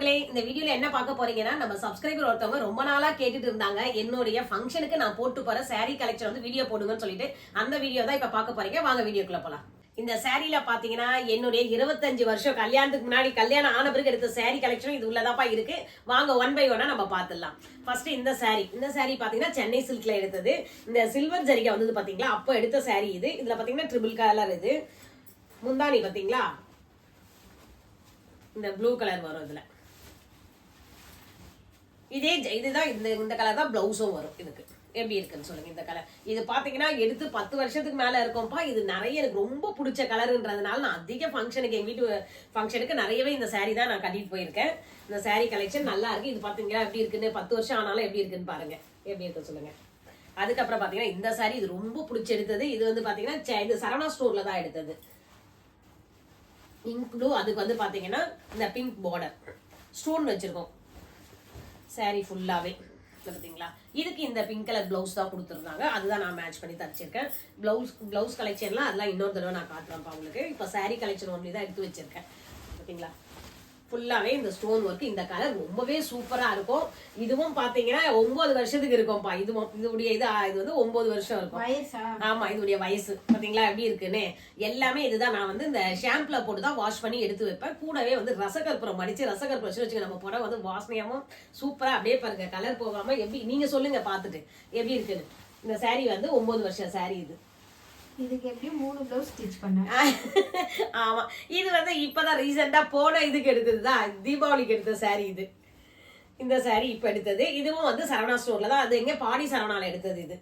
மக்களே, இந்த வீடியோல என்ன பார்க்க போறீங்கன்னா, நம்ம சப்ஸ்கிரைபர் ஒருத்தவங்க ரொம்ப நாளா கேட்டுட்டு இருந்தாங்க, என்னுடைய ஃபங்க்ஷனுக்கு நான் போட்டு போற saree கலெக்ஷன் வந்து வீடியோ போடுங்கன்னு சொல்லிட்டு அந்த வீடியோ தான் இப்ப பார்க்க போறீங்க. வாங்க வீடியோக்குள்ள போலாம். இந்த சாரீல பாத்தீங்கன்னா என்னுடைய 25 வருஷம் கல்யாணத்துக்கு முன்னாடி கல்யாணம் ஆன பிறகு எடுத்த saree கலெக்ஷன் இது உள்ளதாப்பா இருக்கு. வாங்க ஒன் பை ஒன்னா நம்ம பார்த்துடலாம். ஃபர்ஸ்ட் இந்த saree பாத்தீங்கன்னா சென்னை சில்க்ல எடுத்தது. இந்த சில்வர் ஜரிகை வந்தது பாத்தீங்களா, அப்போ எடுத்த saree இது. இதுல பாத்தீங்கன்னா ட்ரிபிள் கலர் இது. முந்தானி பாத்தீங்களா, இந்த ப்ளூ கலர் வரும். இதுல இதுதான் இந்த கலர் தான் பிளவுஸும் வரும். இதுக்கு எப்படி இருக்குன்னு சொல்லுங்க. இந்த கலர் இது பாத்தீங்கன்னா எடுத்து 10 வருஷத்துக்கு மேல இருக்கும்பா. இது நிறைய எனக்கு ரொம்ப பிடிச்ச கலருன்றதுனால நான் அதிக ஃபங்க்ஷனுக்கு, எங்க வீட்டு ஃபங்க்ஷனுக்கு நிறையவே இந்த saree தான் நான் கட்டிட்டு போயிருக்கேன். இந்த saree கலெக்ஷன் நல்லா இருக்கு. இது பாத்தீங்கன்னா எப்படி இருக்குன்னு 10 வருஷம் ஆனாலும் எப்படி இருக்குன்னு பாருங்க. எப்படி இருக்குன்னு சொல்லுங்க. அதுக்கப்புறம் பாத்தீங்கன்னா இந்த saree இது ரொம்ப பிடிச்சி எடுத்தது. இது வந்து பாத்தீங்கன்னா இது சரவணா ஸ்டோர்ல தான் எடுத்தது. இங்க் ப்ளூ, அதுக்கு வந்து பாத்தீங்கன்னா இந்த பிங்க் பார்டர் ஸ்டோன் வச்சிருக்கோம் saree ஃபுல்லாவே. பாத்தீங்களா, இதுக்கு இந்த பிங்க் கலர் பிளவுஸ் தான் கொடுத்துருந்தாங்க. அதுதான் நான் மேட்ச் பண்ணி தச்சிருக்கேன். பிளவுஸ் கலெக்ஷன்லாம் அதெல்லாம் இன்னொரு தடவை நான் காட்டுறேன்ப்பா உங்களுக்கு. இப்போ saree கலெக்ஷன் ஒன்லி தான் எடுத்து வச்சிருக்கேன். பாத்தீங்களா, ஃபுல்லாவே இந்த ஸ்டோன் ஒர்க். இந்த கலர் ரொம்பவே சூப்பரா இருக்கும். இதுவும் பாத்தீங்கன்னா 9 வருஷத்துக்கு இருக்கும்பா. இதுடைய இது வந்து 9 வருஷம் இருக்கும். ஆமா, இதுடைய வயசு பாத்தீங்களா எப்படி இருக்குன்னு. எல்லாமே இதுதான் நான் வந்து இந்த ஷாம்புல போட்டு தான் வாஷ் பண்ணி எடுத்து வைப்பேன். கூடவே வந்து ரசகற்பூரம் அடிச்சு ரசகற்பூரம் வச்சுக்க நம்ம புடவை வந்து வாசனையாவும் சூப்பரா அப்படியே பாருங்க. கலர் போகாம எப்படி நீங்க சொல்லுங்க பார்த்துட்டு எப்படி இருக்குன்னு. இந்த saree வந்து 9 வருஷம் saree இது. இதுக்கு எப்படி 3 ப்ளவுஸ் ஸ்டிட்ச் பண்ணேன். ஆமா, இது வந்து இப்பதான் ரீசெண்டா போன இதுக்கு எடுத்ததுதான், தீபாவளிக்கு எடுத்த saree இது. இந்த saree இப்ப எடுத்தது. இதுவும் வந்து சரவணா ஸ்டோர்ல தான். அது எங்க பாடி சரவணால எடுத்தது இது.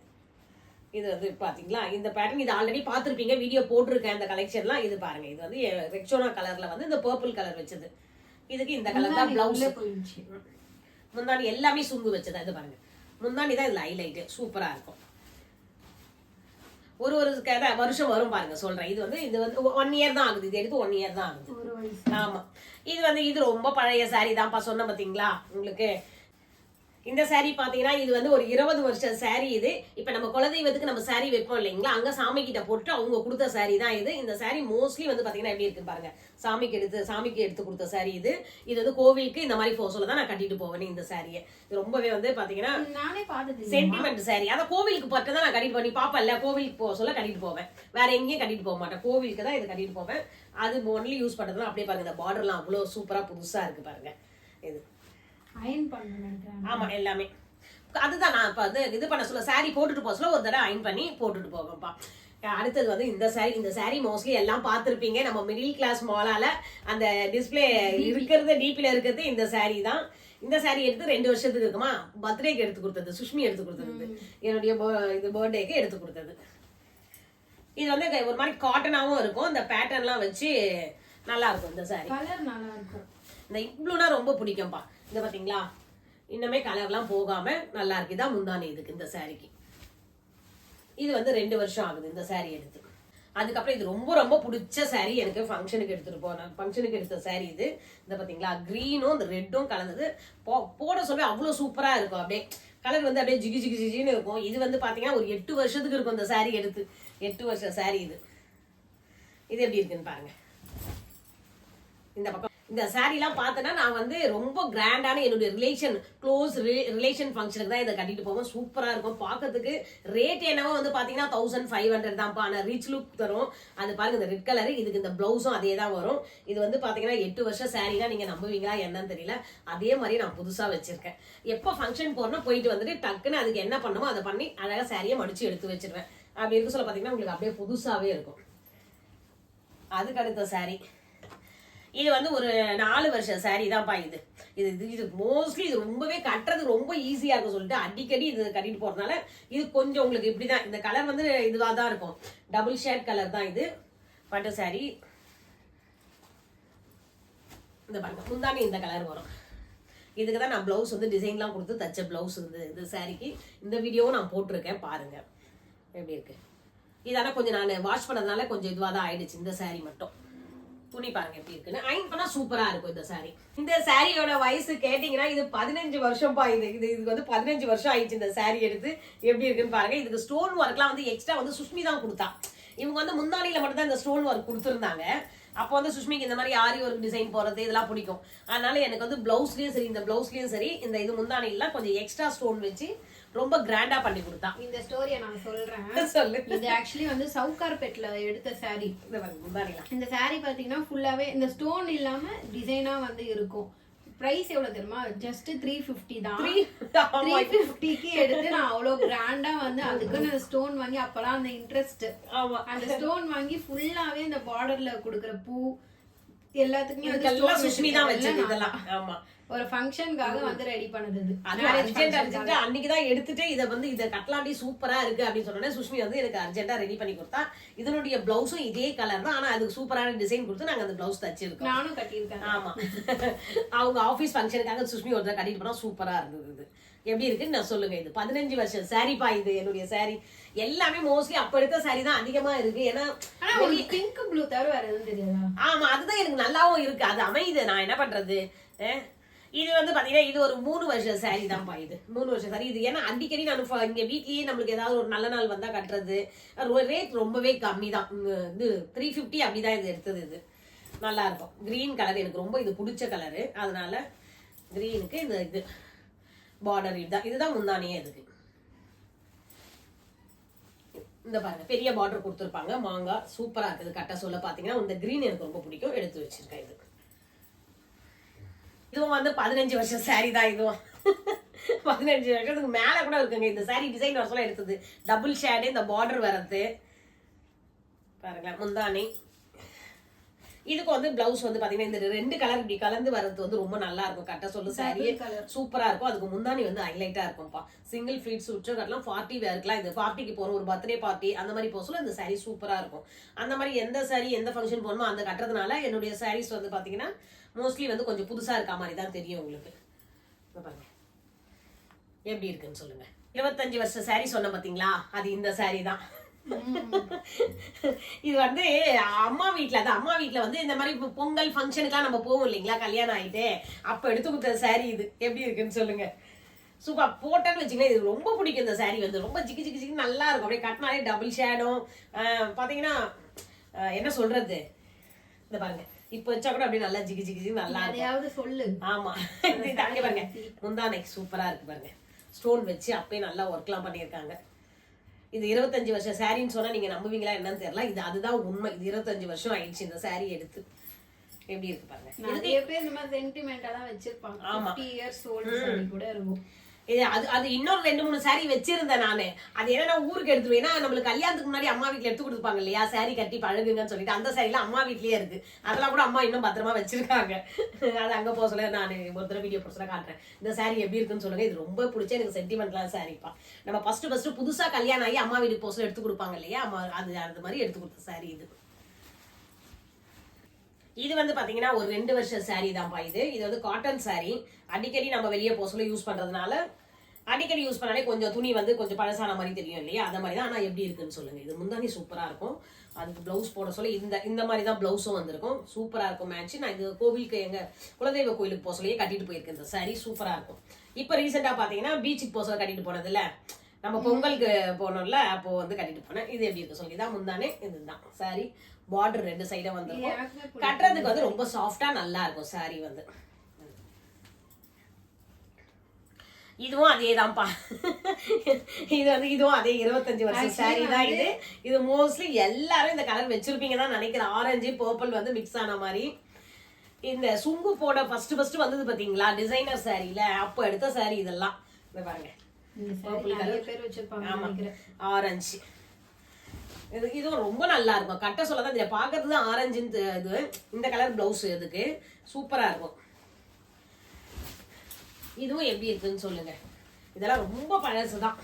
இது வந்து பாத்தீங்களா இந்த பேட்டர்ன். இது ஆல்ரெடி பாத்துருப்பீங்க, வீடியோ போட்டிருக்கேன் இந்த கலெக்ஷன்லாம். இது பாருங்க, இது வந்து ரெக்ஸோனா கலர்ல வந்து இந்த பர்பிள் கலர் வச்சது. இதுக்கு இந்த கலர் தான் பிளவுஸ். முந்தானி எல்லாமே சுங்கு வச்சதா. இது பாருங்க, முந்தானி தான் இதுல ஹைலைட். சூப்பரா இருக்கும். ஒரு வருஷம் வரும் பாருங்க சொல்றேன். இது வந்து 1 இயர் தான் ஆகுது. இது எடுத்து 1 இயர் தான் ஆகுது. ஆமா, இது ரொம்ப பழைய saree தான்ப்பா. சொன்ன பாத்தீங்களா உங்களுக்கு. இந்த saree பாத்தீங்கன்னா இது வந்து ஒரு 20 வருஷம் saree இது. இப்ப நம்ம குலதெய்வத்துக்கு நம்ம saree வைப்போம் இல்லைங்களா, அங்க சாமி கிட்ட போட்டு அவங்க கொடுத்த saree தான் இது. இந்த saree மோஸ்ட்லி வந்து பாத்தீங்கன்னா எப்படி இருக்குன்னு பாருங்க. சாமிக்கு எடுத்து கொடுத்த saree இது. இது வந்து கோவிலுக்கு இந்த மாதிரி போசோல தான் நான் கட்டிட்டு போவேன் இந்த சாரியை. இது ரொம்பவே வந்து பாத்தீங்கன்னா நானே பார்த்தது சென்டிமெண்ட் saree. அத கோவிலுக்கு பட்டு தான் நான் கட்டிட்டு பண்ணி பாப்பேன்ல, கோவிலுக்கு போக சொல்ல கட்டிட்டு போவேன். வேற எங்கேயும் கட்டிட்டு போக மாட்டேன், கோவிலுக்கு தான் இது கட்டிட்டு போவேன். அது ஒன்லி யூஸ் பண்றதுலாம் அப்படியே பாருங்க. இந்த பார்டர்லாம் அவ்வளவு சூப்பரா புதுசா இருக்கு பாருங்க. இது அயன் பண்ணேன். ஆமா, எல்லாமே அதுதான் நான் இப்ப வந்து இது பண்ண சொல்ல. saree போட்டுட்டு போக சொல்ல ஒரு தடவை அயன் பண்ணி போட்டுட்டு போவேன்ப்பா. அடுத்தது வந்து இந்த saree மோஸ்ட்லி எல்லாம் பார்த்துருப்பீங்க. நம்ம மிடில் கிளாஸ் மாலால அந்த டிஸ்பிளே இருக்கிறது, டிபில இருக்கிறது இந்த saree தான். இந்த saree எடுத்து 2 வருஷத்துக்கு இருக்குமா. பர்த்டேக்கு எடுத்து கொடுத்தது, சுஷ்மி எடுத்து கொடுத்தது, என்னுடைய இது பர்த்டேக்கு எடுத்து கொடுத்தது. இது வந்து ஒரு மாதிரி காட்டனாவும் இருக்கும். இந்த பேட்டர்ன்லாம் வச்சு நல்லா இருக்கும். இந்த saree கலர் நல்லா இருக்கும். இந்த இவ்ளோனா ரொம்ப பிடிக்கும்பா. இங்க பாத்தீங்களா, இன்னுமே கலர்லாம் போகாம நல்லா இருக்கு. இதான் முந்தானி இதுக்கு இந்த சாரிக்கு. இது வந்து 2 வருஷம் ஆகுது இந்த saree எடுத்து. அதுக்கப்புறம் இது ரொம்ப ரொம்ப பிடிச்ச saree எனக்கு. ஃபங்க்ஷனுக்கு எடுத்துட்டு போனேன். ஃபங்க்ஷனுக்கு எடுத்த saree இது. இந்த பாத்தீங்களா, கிரீனும் இந்த ரெட்டும் கலந்தது. போட சொல்ல அவ்வளவு சூப்பரா இருக்கும். அப்படியே கலர் வந்து அப்படியே ஜிகி ஜிகி ஜிகின்னு இருக்கும். இது வந்து பாத்தீங்கன்னா ஒரு 8 வருஷத்துக்கு இருக்கும் இந்த saree எடுத்து. 8 வருஷம் saree இது. இது எப்படி இருக்குன்னு பாருங்க. இந்த பக்கம் இந்த சாரீலாம் பார்த்தேன்னா நான் வந்து ரொம்ப கிராண்டான என்னுடைய க்ளோஸ் ரிலேஷன் ஃபங்க்ஷனுக்கு தான் இதை கட்டிட்டு போவோம். சூப்பரா இருக்கும் பார்க்கறதுக்கு. ரேட் என்னவோ வந்து பாத்தீங்கன்னா 1500 தான்ப்பா. ஆனால் ரிச் லுக் தரும். அது பாருங்க, இந்த ரெட் கலர். இதுக்கு இந்த பிளவுஸும் அதே தான் வரும். இது வந்து பாத்தீங்கன்னா 8 வருஷம் சாரீனா நீங்க நம்புவீங்களா என்னன்னு தெரியல. அதே மாதிரி நான் புதுசா வச்சிருக்கேன். எப்போ ஃபங்க்ஷன் போறோம்னா போயிட்டு வந்துட்டு டக்குன்னு அதுக்கு என்ன பண்ணுமோ அதை பண்ணி அழகா சாரியை மடிச்சு எடுத்து வச்சிருவேன். அப்படி இருக்க சொல்ல பாத்தீங்கன்னா உங்களுக்கு அப்படியே புதுசாவே இருக்கும். அதுக்கு அடுத்த saree இது வந்து ஒரு 4 வருஷம் saree தான்ப்பா. இது மோஸ்ட்லி இது ரொம்பவே கட்டுறது ரொம்ப ஈஸியா இருக்கும் சொல்லிட்டு அடிக்கடி இது கட்டிட்டு போறதுனால இது கொஞ்சம் உங்களுக்கு இப்படிதான். இந்த கலர் வந்து இதுவா தான் இருக்கும். டபுள் ஷேட் கலர் தான் இது. பட்டு saree. இந்த பாருங்க, முந்தானி இந்த கலர் வரும். இதுக்கு தான் நான் பிளவுஸ் வந்து டிசைன்லாம் கொடுத்து தச்ச பிளவுஸ் இந்த சாரிக்கு. இந்த வீடியோவும் நான் போட்டிருக்கேன் பாருங்க எப்படி இருக்கு. இதான கொஞ்சம் நான் வாஷ் பண்ணதுனால கொஞ்சம் இதுவாக தான் ஆயிடுச்சு இந்த saree மட்டும். துணி பாருங்க எப்படி இருக்குன்னு. அயன் பண்ணா சூப்பரா இருக்கும் இந்த saree. இந்த சாரியோட வயசு கேட்டீங்கன்னா இது 15 வருஷம்ப்பா. இதுக்கு வந்து 15 வருஷம் ஆயிடுச்சு இந்த saree எடுத்து. எப்படி இருக்குன்னு பாருங்க. இதுக்கு ஸ்டோன் ஒர்க்லாம் வந்து எக்ஸ்ட்ரா வந்து சுஷ்மி தான் கொடுத்தா. இவங்க வந்து முந்தானியில மட்டும் தான் இந்த ஸ்டோன் ஒர்க் கொடுத்துருந்தாங்க. அப்போ வந்து சுஷ்மிக்கு இந்த மாதிரி ஆரி ஒரு டிசைன் போறது இதெல்லாம் பிடிக்கும். அதனால எனக்கு வந்து பிளவுஸ்லயும் சரி இந்த பிளவுஸ்லயும் சரி இந்த இது முந்தானையில கொஞ்சம் எக்ஸ்ட்ரா ஸ்டோன் வச்சு ரொம்ப கிராண்டா பண்ணி கொடுத்தா. இந்த ஸ்டோரியை நான் சொல்றேன். சொல்லு. இது ஆக்சுவலி வந்து சவுகார்பேட்ல எடுத்த saree. முந்தானில இந்த saree பாத்தீங்கன்னா ஃபுல்லாவே இந்த ஸ்டோன் இல்லாம டிசைனா வந்து இருக்கும். பிரைஸ் எவ்வளவு தெரியுமா? ஜஸ்ட் 350 தான். 350க்கு எடுத்து நான் அவ்வளவு கிராண்டா வந்து அதுக்குன்னு ஸ்டோன் வாங்கி அப்பலாம் அந்த இன்ட்ரெஸ்ட் அந்த ஸ்டோன் வாங்கி ஃபுல்லாவே இந்த பார்டர்ல கொடுக்குற பூ எல்லாத்துக்குமே இதெல்லாம் சுஷ்மி தான் வச்சது இதெல்லாம். ஆமா, ஒரு ஃபங்க்ஷனுக்காக வந்து ரெடி பண்ணது. அது அர்ஜென்ட் அன்னைக்கு தான் எடுத்துட்டு இதை வந்து இதை கட்டலாண்டி சூப்பரா இருக்கு அப்படின்னு சொன்னோன்னே சுஷ்மி வந்து எனக்கு அர்ஜென்ட்டா ரெடி பண்ணி கொடுத்தா. இதனுடைய பிளவுஸும் இதே கலர் தான், ஆனா அதுக்கு சூப்பரான டிசைன் கொடுத்து நாங்க அந்த பிளவுஸ் தச்சிருக்கோம். நானும் கட்டியிருக்கேன். ஆமா, அவங்க ஆபீஸ் ஃபங்க்ஷனுக்காக சுஷ்மி ஒரு தடவை கட்டிட்டு போனா சூப்பரா இருந்தது. இது எப்படி இருக்குன்னு நான் சொல்லுங்க. இது 15 வருஷம் சாரிப்பா. இது என்னுடைய சாரி எல்லாமே மோஸ்ட்லி அப்ப எடுத்த சாரி தான் அதிகமா இருக்கு. ஏன்னா பிங்க் ப்ளூ தவிர வேற எதுவும் தெரியாதா? ஆமா, அதுதான் எனக்கு நல்லாவும் இருக்கு. அது அமையுது. நான் என்ன பண்றது. இது வந்து பாத்தீங்கன்னா இது ஒரு 3 வருஷம் சாரி தான்ப்பா. இது 3 வருஷம் சாரி. இது ஏன்னா அடிக்கடி நான் இங்க வீட்லயே நம்மளுக்கு ஏதாவது ஒரு நல்ல நாள் வந்தா கட்டுறது. ரேட் ரொம்பவே கம்மி தான். இது 350 அப்படிதான் இது எடுத்தது. இது நல்லா இருக்கும். கிரீன் கலர் எனக்கு ரொம்ப இது பிடிச்ச கலரு. அதனால கிரீனுக்கு இந்த இது பார்டர் இதுதான் முந்தானியே. இதுக்கு இந்த பாருங்க பெரிய பார்டர் கொடுத்துருப்பாங்க. மாங்காய் சூப்பரா இருக்குது. கட்ட சொல்ல பாத்தீங்கன்னா இந்த கிரீன் எனக்கு ரொம்ப பிடிக்கும். எடுத்து வச்சிருக்கேன். இதுவும் வந்து 15 வருஷம் சாரி தான். இதுவும் 15 வருஷத்துக்கு மேல கூட இருக்குங்க. இந்த சாரி டிசைன் வருஷம் எடுத்தது. டபுள் ஷேடு இந்த பார்டர் வரது பாருங்க. முந்தானி இதுக்கு வந்து பிளவுஸ் வந்து பாத்தீங்கன்னா இந்த 2 கலர் இப்படி கலந்து வர்றது வந்து ரொம்ப நல்லா இருக்கும். கட்ட சொல்லு சாரி சூப்பரா இருக்கும். அதுக்கு முந்தானி வந்து ஹைலைட்டா இருக்கும்ப்பா. Single fleets உச்சகட்டெல்லாம் 40 வேர்க்கலாம். இது 40க்கு போறோம் ஒரு பர்த்டே பார்ட்டி அந்த மாதிரி போக சொல்ல இந்த சாரி சூப்பரா இருக்கும். அந்த மாதிரி எந்த சாரி எந்த ஃபங்க்ஷன் போகணுமோ அந்த கட்டுறதுனால என்னுடைய சாரீஸ் வந்து பாத்தீங்கன்னா மோஸ்ட்லி வந்து கொஞ்சம் புதுசா இருக்க மாதிரி தான் தெரியும் உங்களுக்கு. பாருங்க எப்படி இருக்குன்னு சொல்லுங்க. 25 வருஷம் சாரி சொன்ன பாத்தீங்களா, அது இந்த சாரி தான். இது வந்து அம்மா வீட்டுல தான். அம்மா வீட்டுல வந்து இந்த மாதிரி பொங்கல் ஃபங்க்ஷனுக்குலாம் நம்ம போவோம் இல்லைங்களா, கல்யாணம் ஆயிட்டு அப்ப எடுத்து கொடுத்த சாரி இது. எப்படி இருக்குன்னு சொல்லுங்க. சூப்பர் போட்டேன்னு வச்சுக்கோங்க. இது ரொம்ப பிடிக்கும். இந்த சாரி வந்து ரொம்ப ஜிக்கு ஜிக்கு ஜிக்கு நல்லா இருக்கும். அப்படியே கட்டினாலே டபுள் ஷேடும் பாத்தீங்கன்னா என்ன சொல்றது. இந்த பாருங்க இப்ப வச்சா கூட அப்படியே நல்லா ஜிகி ஜிகி நல்லா இருக்கும். சொல்லு. ஆமா, அங்கே பாருங்க முந்தானை சூப்பரா இருக்கு பாருங்க. ஸ்டோன் வச்சு அப்பயே நல்லா ஒர்க்லாம் பண்ணியிருக்காங்க. இது 25 வருஷம் சாரின்னு சொன்னா நீங்க நம்புவீங்களா என்னன்னு தெரியல. இது அதுதான் உண்மை. இது 25 வருஷம் ஆயிடுச்சு இந்த சாரி எடுத்து. எப்படி இருக்கு பாருங்க. நிறைய பேர் இந்த மாதிரி சென்டிமெண்டா தான் வச்சிருப்பாங்க. 50 இயர்ஸ் ஓல்ட் சாரி கூட இருக்கும். இது அது இன்னொரு 2-3 சாரி வச்சிருந்தேன் நானு. அது என்னன்னா ஊருக்கு எடுத்துருவேன். ஏன்னா நம்மளுக்கு கல்யாணத்துக்கு முன்னாடி அம்மா வீட்டுல எடுத்து கொடுப்பாங்க இல்லையா சாரி கட்டி பழகுங்கன்னு சொல்லிட்டு. அந்த சாரிலாம் அம்மா வீட்லயே இருக்கு. அதெல்லாம் கூட அம்மா இன்னும் பத்திரமா வச்சிருக்காங்க. அது அங்க போக சொல்ல நான் ஒரு தடவை வீடியோ போட சொல்ல காட்டுறேன். இந்த சாரி எப்படி இருக்குன்னு சொல்லுங்க. இது ரொம்ப பிடிச்ச எனக்கு சென்டிமெண்ட்லாம் சாரிப்பா. நம்ம ஃபர்ஸ்ட் புதுசா கல்யாணம் ஆகி அம்மா வீட்டுக்கு போக சொல்ல எடுத்து கொடுப்பாங்க இல்லையா, அம்மா அது மாதிரி எடுத்து கொடுத்த சாரி இது. இது வந்து பாத்தீங்கன்னா ஒரு 2 வருஷம் சாரி தான்ப்பா. இது வந்து காட்டன் சாரி. அடிக்கடி நம்ம வெளியே போக சொல்ல யூஸ் பண்றதுனால அடிக்கடி யூஸ் பண்ணாலே கொஞ்சம் துணி வந்து கொஞ்சம் பழசான மாதிரி தெரியும் இல்லையா, அந்த மாதிரி தான். ஆனா எப்படி இருக்குன்னு சொல்லுங்க. இது முந்தானி சூப்பரா இருக்கும். அதுக்கு பிளவுஸ் போட சொல்ல இந்த மாதிரி தான் பிளவுஸும் வந்திருக்கும். சூப்பரா இருக்கும் மேட்ச். நான் இது கோவிலுக்கு எங்க குலதெய்வ கோயிலுக்கு போக சொல்லியே கட்டிட்டு போயிருக்கேன். இந்த சாரி சூப்பரா இருக்கும். இப்ப ரீசெண்டா பாத்தீங்கன்னா பீச்சுக்கு போக சொல்ல கட்டிட்டு போனதுல நம்ம பொங்கலுக்கு போனோம்ல அப்போ வந்து கட்டிட்டு போனேன். இது எப்படி இருக்கு சொல்லி இதான் முந்தானே. இதுதான் சாரி. பார்டர் 2 சைடும் வந்துருக்கும். கட்டுறதுக்கு வந்து ரொம்ப சாஃப்டா நல்லா இருக்கும் சாரி வந்து. இதுவும் அதே தான்ப்பா. இதுவும் அதே 25 வருஷம் சாரி தான். இது மோஸ்ட்லி எல்லாரும் இந்த கலர் வச்சிருப்பீங்க தான் நினைக்கிறேன். ஆரஞ்சு பர்பிள் வந்து மிக்ஸ் ஆன மாதிரி. இந்த சுங்கு போட ஃபர்ஸ்ட் வந்தது பாத்தீங்களா டிசைனர் சாரியில, அப்போ எடுத்த சாரி இதெல்லாம். இந்த பாருங்க பர்பிள் கலர், ஆரஞ்சு. இதுவும் ரொம்ப நல்லா இருக்கும். கட்ட சொல்லதான் இதை பாக்குறது தான் ஆரஞ்சுன்னு. இது இந்த கலர் பிளவுஸ் இதுக்கு சூப்பரா இருக்கும். இதுவும் எப்படி இருக்குன்னு சொல்லுங்க. இதெல்லாம் ரொம்ப பழசுதான்.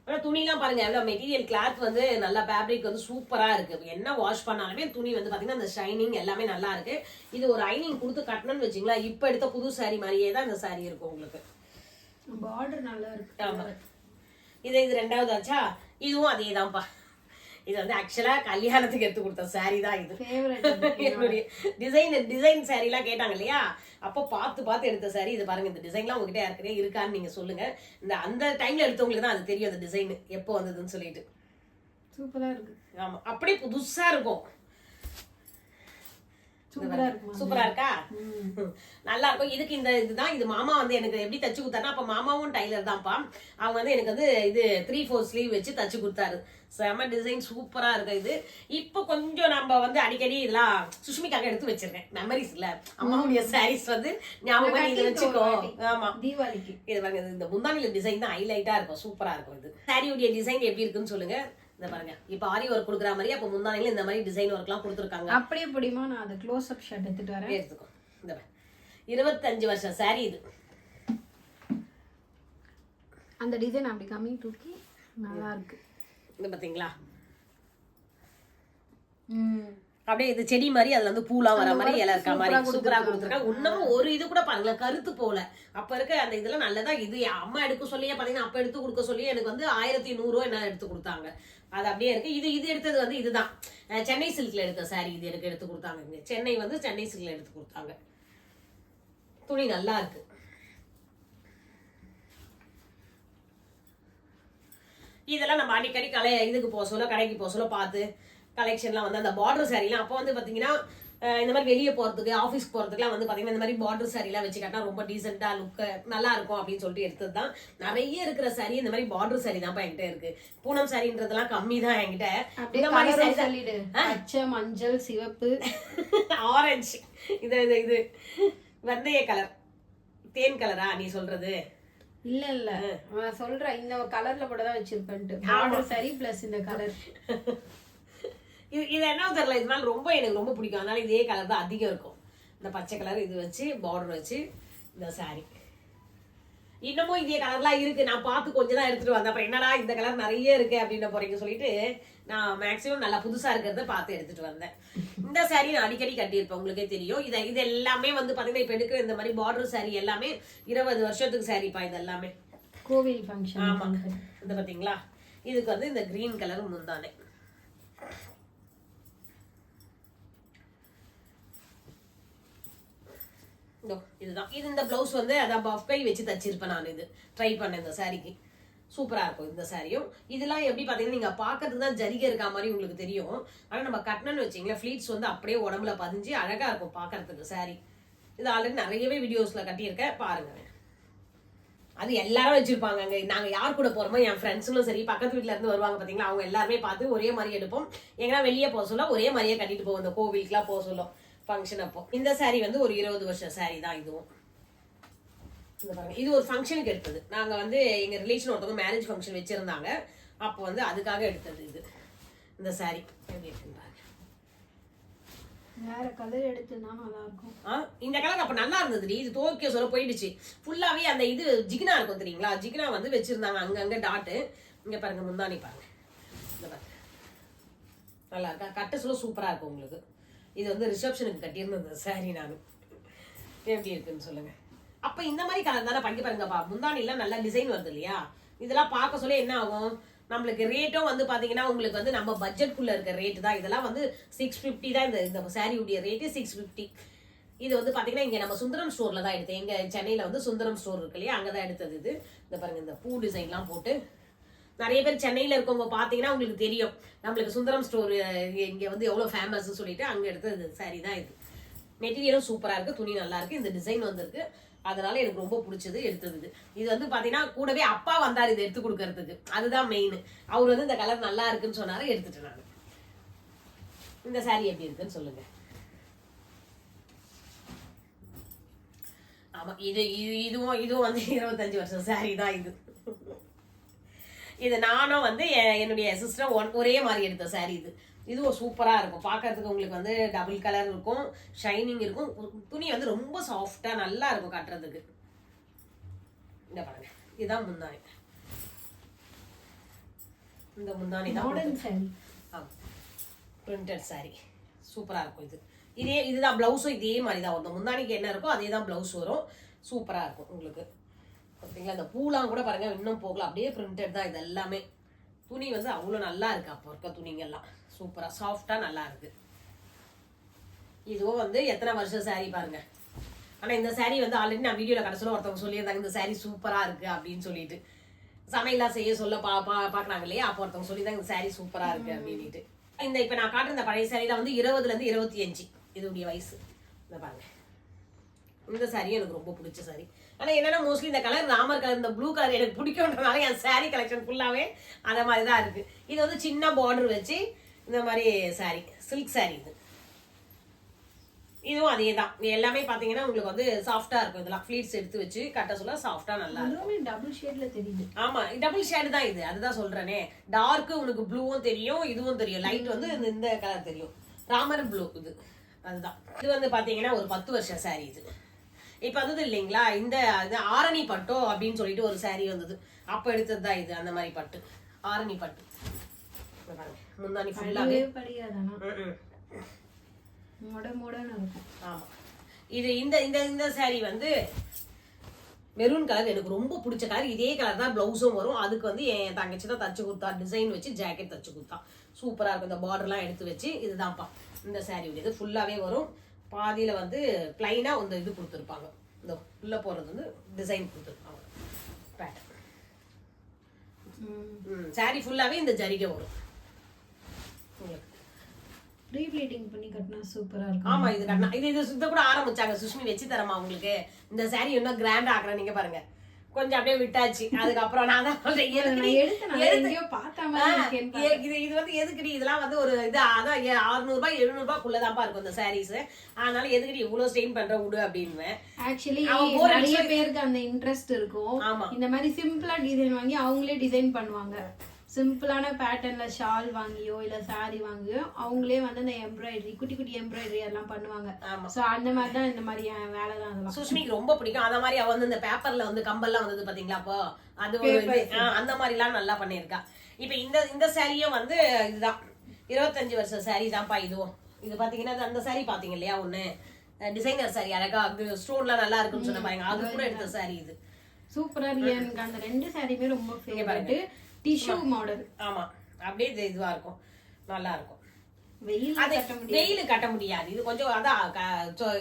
ஆனா துணிலாம் பாருங்க எவ்வளவு மெட்டீரியல் கிளாத் வந்து நல்லா ஃபேப்ரிக் வந்து சூப்பரா இருக்கு. என்ன வாஷ் பண்ணாலுமே துணி வந்து பாத்தீங்கன்னா அந்த ஷைனிங் எல்லாமே நல்லா இருக்கு. இது ஒரு ஐனிங் கொடுத்து கட்டணும்னு வச்சுங்களா, இப்ப எடுத்த புது சாரி மாதிரியே தான் இந்த சாரி இருக்கும் உங்களுக்கு. பார்டர் நல்லா இருக்கு. ஆமா, இது 2வது ஆச்சா. இதுவும் அதே தான்ப்பா. இது வந்து ஆக்சுவலா கல்யாணத்துக்கு எடுத்து கொடுத்த சாரி தான் இது. என்னுடைய டிசைன் சாரி எல்லாம் கேட்டாங்க இல்லையா, அப்போ பார்த்து எடுத்த சாரி. இது பாருங்க. இந்த டிசைன்லாம் உங்ககிட்ட யாருக்கே இருக்கான்னு நீங்க சொல்லுங்க. அந்த டைம்ல எடுத்தவங்களுக்கு தான் அது தெரியும் அந்த டிசைன் எப்போ வந்ததுன்னு சொல்லிட்டு. சூப்பரா இருக்கு. ஆமா அப்படியே புதுசா இருக்கும். சூப்பரா இருக்கா? நல்லா இருக்கும். இதுக்கு இந்த இதுதான் இது மாமா வந்து எனக்கு எப்படி தச்சு கொடுத்தாருன்னா, அப்ப மாமாவும் டைலர் தான்ப்பா. அவங்க வந்து எனக்கு வந்து இது 3/4 ஸ்லீவ் வச்சு தச்சு கொடுத்தாரு. செம டிசைன் சூப்பரா இருக்கு இது. இப்போ கொஞ்சம் நம்ம வந்து அடிக்கடி இதெல்லாம் சுஷ்மிக்காக எடுத்து வச்சிருக்கேன். மெமரிஸ் இல்ல, அம்மாவுடைய சாரீஸ் வந்து ஞாபகம் இதை வச்சுக்கோ. ஆமா, தீபாவளிக்கு இது பாருங்க, இந்த முந்தானில டிசைன் தான் ஹைலைட்டா இருக்கும். சூப்பரா இருக்கும். இது சாரியுடைய டிசைன் எப்படி இருக்குன்னு சொல்லுங்க. இந்த பாருங்க, இப்ப ஆரி ஒர்க் கொடுக்குற மாதிரி அப்ப முந்தானில இந்த மாதிரி டிசைன் ஒர்க் எல்லாம் கொடுத்துருக்காங்க. அப்படியே பிடிமா? நான் அதை க்ளோஸ் அப் ஷாட் எடுத்துட்டு வரேன். எடுத்துக்கோ. இந்த 25 வருஷம் சாரி இது. அந்த டிசைன் அப்படி கம்மி தூக்கி நல்லா இருக்கு. இது பாத்தீங்களா? அப்படியே இது செடி மாதிரி அதுல வந்து பூலாம் வர மாதிரி இலை இருக்க மாதிரி சூப்பரா கொடுத்துருக்காங்க. இன்னமும் ஒரு இது கூட பாருங்களேன் கருத்து போல. அப்ப இருக்க அந்த இதெல்லாம் நல்லதா. இது அம்மா எடுக்க சொல்லியே பாத்தீங்கன்னா, அப்ப எடுத்து கொடுக்க சொல்லி எனக்கு வந்து 1100 என்ன எடுத்து கொடுத்தாங்க. அது அப்படியே இருக்கு. இது எடுத்தது வந்து இதுதான் சென்னை சில்க்ல எடுத்த சாரி. இது எனக்கு எடுத்து கொடுத்தாங்க. சென்னை வந்து சென்னை சில்க்ல எடுத்து கொடுத்தாங்க. துணி நல்லா இருக்கு. இதெல்லாம் நம்ம அடிக்கடி இதுக்கு போக சொல்ல, கடைக்கு போக சொல்ல பார்த்து கலெக்ஷன்லாம் வந்து அந்த பார்டர் சாரிலாம் அப்போ வந்து பார்த்தீங்கன்னா இந்த மாதிரி வெளியே போகிறதுக்கு ஆஃபீஸ்க்கு போகிறதுக்குலாம் வந்து பார்த்தீங்கன்னா இந்த மாதிரி பார்டர் சாரிலாம் வச்சு கட்டினா ரொம்ப டீசெண்டாக லுக்கு நல்லா இருக்கும் அப்படின்னு சொல்லிட்டு எடுத்தது தான். நிறைய இருக்கிற சாரி இந்த மாதிரி பார்டர் சாரி தான்ப்பா என்கிட்ட இருக்கு. பூனம் சாரின்றதெல்லாம் கம்மி தான் என்கிட்ட. இந்த மாதிரி சொல்லிடு, பச்சை, மஞ்சள், சிவப்பு, ஆரஞ்சு, இது வெந்தய கலர், தேன் கலரா நீ சொல்றது? இல்ல இல்ல, நான் சொல்றேன் இந்த கலர்ல கூட தான் வச்சிருப்பேன்ட்டு. பார்டர் சாரி பிளஸ் இந்த கலர். இது என்ன தெரியல, இது மேல ரொம்ப எனக்கு ரொம்ப பிடிக்கும். அதனால இதே கலர் தான் அதிகம் இருக்கும். இந்த பச்சை கலர் இது வச்சு பார்டர் வச்சு இந்த சாரி. இன்னமும் இதே கலர்லாம் இருக்கு. நான் பார்த்து கொஞ்சம் தான் எடுத்துட்டு வந்தேன். அப்புறம் என்னடா இந்த கலர் நிறைய இருக்கு அப்படின்னு போறீங்க சொல்லிட்டு நான் மேக்சிமம் நல்லா புதுசா இருக்கிறத பார்த்து எடுத்துட்டு வந்தேன். இந்த சாரி நான் அடிக்கடி கட்டியிருப்பேன், உங்களுக்கே தெரியும். இது எல்லாமே வந்து பாத்தீங்கன்னா இப்ப எடுக்கிற இந்த மாதிரி பார்டர் சாரி எல்லாமே 20 வருஷத்துக்கு சாரிப்பா. இது எல்லாமே கோவில் ஃபங்க்ஷன். ஆமா, இது பாத்தீங்களா? இதுக்கு வந்து இந்த கிரீன் கலர் முந்தானே. இதுதான் இது. இந்த பிளவுஸ் வந்து அதான் பஃப் கை வச்சு தச்சிருப்பேன் நான். இது ட்ரை பண்ணேன் இந்த சாரிக்கு. சூப்பரா இருக்கும் இந்த சாரியும். இதெல்லாம் எப்படி பாத்தீங்கன்னா நீங்க பாக்கிறதுக்கு தான் ஜரிகை இருக்கா மாதிரி உங்களுக்கு தெரியும். ஆனா நம்ம கட்டணும்னு வச்சீங்களா, ஃபிளீட்ஸ் வந்து அப்படியே உடம்புல பதிஞ்சு அழகா இருக்கும் பாக்குறதுக்கு சாரி. இது ஆல்ரெடி நிறையவே வீடியோஸ்ல கட்டியிருக்கேன், பாருங்க. அது எல்லாரும் வச்சிருப்பாங்க. நாங்க யார் கூட போறோமோ, என் ஃப்ரெண்ட்ஸுங்களும் சரி, பக்கத்து வீட்டுல இருந்து வருவாங்க பாத்தீங்களா, அவங்க எல்லாருமே பார்த்து ஒரே மாதிரி எடுப்போம். எங்கன்னா வெளியே போக சொல்ல ஒரே மாதிரியே கட்டிட்டு போவோம். இந்த கோவிலுக்குலாம் போக சொல்லும் ஃபங்க்ஷன் அப்போ. இந்த சாரி வந்து ஒரு 20 வருஷம் சாரி தான் இதுவும். இது ஒரு ஃபங்க்ஷனுக்கு எடுத்தது. நாங்க வந்து எங்க ரிலேஷன் ஒருத்தவங்க மேரேஜ் ஃபங்க்ஷன் வச்சிருந்தாங்க. அப்போ வந்து அதுக்காக எடுத்தது இது. இந்த சாரி எப்படி இருக்குன்றாங்க. வேற கலர் எடுத்துனா நல்லா இருக்கும். இந்த கலர் அப்ப நல்லா இருந்தது. இது தோக்கிய சொல்ல போயிடுச்சு. ஃபுல்லாவே அந்த இது ஜிகினா இருக்கும் தெரியுங்களா, ஜிகினா வந்து வச்சிருந்தாங்க அங்கங்க டாட்டு. இங்க பாருங்க முந்தானி பாருங்க. இந்த பாருங்க நல்லா இருக்கா? கட்ட சொல்ல சூப்பரா இருக்கும் உங்களுக்கு. இது வந்து ரிசப்ஷனுக்கு கட்டியிருந்தது சாரி. நான் எப்படி இருக்குன்னு சொல்லுங்க. அப்ப இந்த மாதிரி கலர் தானே பண்ணி பாருங்கப்பா. முந்தானி எல்லாம் நல்லா டிசைன் வருது இல்லையா? இதெல்லாம் பார்க்க சொல்ல என்ன ஆகும், நம்மளுக்கு ரேட்டும் வந்து பாத்தீங்கன்னா உங்களுக்கு வந்து நம்ம பட்ஜெட்குள்ள இருக்க ரேட் தான். இதெல்லாம் வந்து 650 தான். இந்த சாரியுடைய ரேட்டு 650. இது வந்து பாத்தீங்கன்னா இங்க நம்ம சுந்தரம் ஸ்டோர்ல தான் எடுத்தேன். எங்க சென்னையில வந்து சுந்தரம் ஸ்டோர் இருக்கு இல்லையா, அங்கதான் எடுத்தது இது. இந்த பாருங்க இந்த பூ டிசைன்லாம் போட்டு. நிறைய பேர் சென்னையில இருக்கவங்க பாத்தீங்கன்னா உங்களுக்கு தெரியும் நம்மளுக்கு சுந்தரம் ஸ்டோர் இங்க வந்து எவ்வளவு ஃபேமஸ் சொல்லிட்டு அங்க எடுத்தது சாரி தான் இது. மெட்டீரியலும் சூப்பரா இருக்கு, துணி நல்லா இருக்கு, இந்த டிசைன் வந்திருக்கு. அதனால எனக்கு ரொம்ப பிடிச்சது எடுத்தது. இது வந்து பாத்தீங்கன்னா கூடவே அப்பா வந்தாரு இது எடுத்து கொடுக்கறதுக்கு. அதுதான் மெயின். அவர் வந்து இந்த கலர் நல்லா இருக்குன்னு சொன்னாரு, எடுத்துட்டேன் நான். இந்த சாரி எப்படி இருக்குன்னு சொல்லுங்க. ஆமா, இதுவும் வந்து 25 வருஷம் சாரி தான் இது. இது நானும் வந்து என்னுடைய சிஸ்டர் ஒரே மாதிரி எடுத்த சாரி இது. இதுவும் சூப்பரா இருக்கும் பாக்குறதுக்கு. உங்களுக்கு வந்து டபுள் கலர் இருக்கும், ஷைனிங் இருக்கும், துணி வந்து ரொம்ப சாஃப்டா நல்லா இருக்கும் கட்டுறதுக்கு. இந்த பாருங்க இதுதான் முந்தானி. இந்த முந்தானி தான் பிரிண்டட் சாரி. சூப்பரா இருக்கும் இது. இதுதான் பிளவுஸும் இதே மாதிரி தான் வரும். முந்தானிக்கு என்ன இருக்கோ அதே தான் பிளவுஸ் வரும். சூப்பரா இருக்கும் உங்களுக்கு. பார்த்தீங்களா, இந்த பூலாம் கூட பாருங்க இன்னும் போகல, அப்படியே பிரிண்டட் தான் இது எல்லாமே. துணி வந்து அவ்வளோ நல்லா இருக்கு. அப்போ இருக்க துணிங்கெல்லாம் சூப்பரா சாஃப்டா நல்லா இருக்கு. இதுவும் வந்து எத்தனை வருஷம் சாரி பாருங்க. ஆனா இந்த சாரி வந்து ஆல்ரெடி நான் வீடியோல கடைசியில் ஒருத்தவங்க சொல்லியிருந்தாங்க இந்த சாரி சூப்பரா இருக்கு அப்படின்னு சொல்லிட்டு. சமையலாம் செய்ய சொல்ல பாக்குறாங்க இல்லையா, அப்போ ஒருத்தவங்க சொல்லியிருந்தாங்க இந்த சாரி சூப்பரா இருக்கு அப்படின்ட்டு. இந்த இப்ப நான் காட்டுற இந்த பழைய சாரியில வந்து 20ல இருந்து 25 இதோடைய வயசு. இந்த பாருங்க, இந்த சாரி எனக்கு ரொம்ப பிடிச்ச சாரி. ஆனா என்னன்னா மோஸ்ட்லி இந்த கலர் ராமர் கலர், இந்த ப்ளூ கலர் எனக்கு பிடிக்கும்ன்றனால என் சாரி கலெக்ஷன் ஃபுல்லாவே அந்த மாதிரி தான் இருக்கு. இது வந்து சின்ன பார்டர் வச்சு இந்த மாதிரி சாரி, சில்க் சாரி இது. இதுவும் அதே தான். எல்லாமே பாத்தீங்கன்னா உங்களுக்கு வந்து சாஃப்டா இருக்கும். இதெல்லாம் ஃபிளீட்ஸ் எடுத்து வச்சு கட்ட சொல்ல சாஃப்டா நல்லா இருக்கும். டபுள் ஷேட்ல தெரியுது. ஆமா, டபுள் ஷேட் தான் இது. அதுதான் சொல்றேனே, டார்க் உனக்கு ப்ளூவும் தெரியும், இதுவும் தெரியும், லைட் வந்து இந்த கலர் தெரியும், ராமர் ப்ளூ இது. அதுதான் இது வந்து பாத்தீங்கன்னா ஒரு 10 வருஷம் சாரி இது. இப்ப வந்தது இல்லைங்களா இந்த ஆரணி பட்டோ அப்படின்னு சொல்லிட்டு ஒரு சாரி வந்தது, அப்ப எடுத்தது தான் இது. அந்த மாதிரி பட்டு, ஆரணி பட்டு. முந்தானி ஃபுல்லாவே ஆமா. இது இந்த சாரி வந்து மெரூன் கலர், எனக்கு ரொம்ப பிடிச்ச கலர். இதே கலர் தான் பிளவுஸும் வரும். அதுக்கு வந்து என் தங்கச்சி தான் தச்சு கொடுத்தா, டிசைன் வச்சு ஜாக்கெட் தச்சு கொடுத்தா. சூப்பரா இருக்கும். இந்த பார்டர்லாம் எடுத்து வச்சு இதுதான்ப்பா இந்த சாரி. இது ஃபுல்லாவே வரும். பாதியில வந்து பிளைனா இந்த இது கொடுத்துருப்பாங்க, இந்த உள்ள போறது வந்து டிசைன் கொடுத்துருப்பாங்க பேட்டர்ன். சாரி ஃபுல்லாவே இந்த ஜரிகை வரும் உங்களுக்கு. ரீப்ளீட்டிங் பண்ணி கட்டினா சூப்பரா இருக்கும். ஆமா, இது கட்டினா இது சுத்த கூட ஆரம்பிச்சாங்க. சுஷ்மி வச்சு தரமா உங்களுக்கு இந்த சாரி இன்னும் கிராண்டா ஆக்குறேன். நீங்க பாருங்க, கொஞ்சம் அப்படியே விட்டாச்சு. அதுக்கப்புறம் நான் தான் சொல்றேன், இது வந்து எதுக்குடி இதெல்லாம் வந்து ஒரு இது, அதான் 600 ரூபாய் 700 ரூபாய்க்குள்ளதான்ப்பா இருக்கும் இந்த சாரீஸ். அதனால எதுக்குடி இவ்வளவு ஸ்டெயின் பண்ற விடு அப்படின்னு. ஆக்சுவலி நிறைய பேருக்கு அந்த இன்ட்ரெஸ்ட் இருக்கும். இந்த மாதிரி சிம்பிளா டிசைன் வாங்கி அவங்களே டிசைன் பண்ணுவாங்க. சிம்பிளான பேட்டர்ன்ல ஷால் வாங்கியோ இல்ல சாரி வாங்கியோ அவங்களே வந்து அந்த எம்ப்ராய்டரி, குட்டி குட்டி எம்ப்ராய்டரி எல்லாம் பண்ணுவாங்க. சோ அந்த மாதிரி தான் இந்த மாதிரி வேலை தான். அதெல்லாம் சுஷ்மிக்கு ரொம்ப பிடிக்கும். அந்த மாதிரி அவ வந்து இந்த பேப்பர்ல வந்து கம்பல்லாம் வந்தது பாத்தீங்களா, அப்போ அது அந்த மாதிரி எல்லாம் நல்லா பண்ணிருக்கா. இப்ப இந்த சாரியும் வந்து இதுதான் 25 வருஷம் சாரி தான்ப்பா இதுவும். இது பாத்தீங்கன்னா அந்த சாரி பாத்தீங்க இல்லையா, ஒண்ணு டிசைனர் சாரி, அழகா ஸ்டோன்லாம் நல்லா இருக்குன்னு சொன்ன பாருங்க, அது கூட எடுத்த சாரி இது. சூப்பரா இருக்கு. எனக்கு அந்த 2 சாரியுமே ரொம்ப ஃபேவரட். Tissue model. ஆமா, அப்படியே இதுவா இருக்கும், நல்லா இருக்கும். வெயில் கட்ட முடியாது. இது கொஞ்சம் அதான்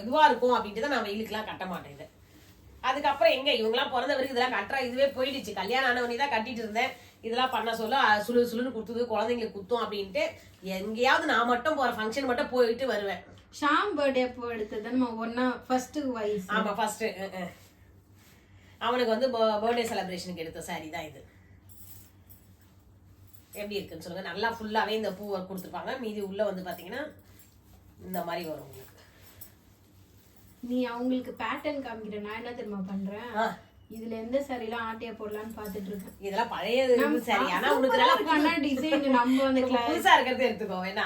இதுவா இருக்கும் அப்படின்ட்டு தான் நான் வெயிலுக்குலாம் கட்ட மாட்டேன் இது. அதுக்கப்புறம் எங்க இவங்கெல்லாம் பிறந்த வரைக்கும் இதெல்லாம் கட்டுறா, இதுவே போயிடுச்சு. கல்யாணம் ஆனவனே தான் கட்டிட்டு இருந்தேன். இதெல்லாம் பண்ண சொல்ல சுழு குத்துது, குழந்தைங்களுக்கு குத்தும் அப்படின்ட்டு எங்கேயாவது நான் மட்டும் போற ஃபங்க்ஷன் மட்டும் போயிட்டு வருவேன். ஷாம் பர்த்டே அப்போ எடுத்தது நம்ம ஒன்னா ஃபர்ஸ்ட் வயசு. ஆமா, ஃபர்ஸ்ட் அவனுக்கு வந்து பர்த்டே செலிப்ரேஷனுக்கு எடுத்த சாரி தான் இது. எப்படி இருக்குன்னு சொல்லுங்க. நல்லா ஃபுல்லாவே இந்த பூ கொடுத்துருப்பாங்க. மீதி உள்ள வந்து பாத்தீங்கன்னா இந்த மாதிரி வரும் உங்களுக்கு. நீ அவங்களுக்கு பேட்டர்ன் காமிக்கிற, நான் என்ன தெரியுமா பண்றேன், இதுல எந்த சாரிலாம் ஆட்டைய போடலாம்னு பாத்துட்டு இருக்கேன். இதெல்லாம் பழையது சாரி. ஆனா உனக்கு நல்லா டிசைன் நம்ம வந்து புதுசா இருக்கிறது எடுத்துக்கோ வேணா.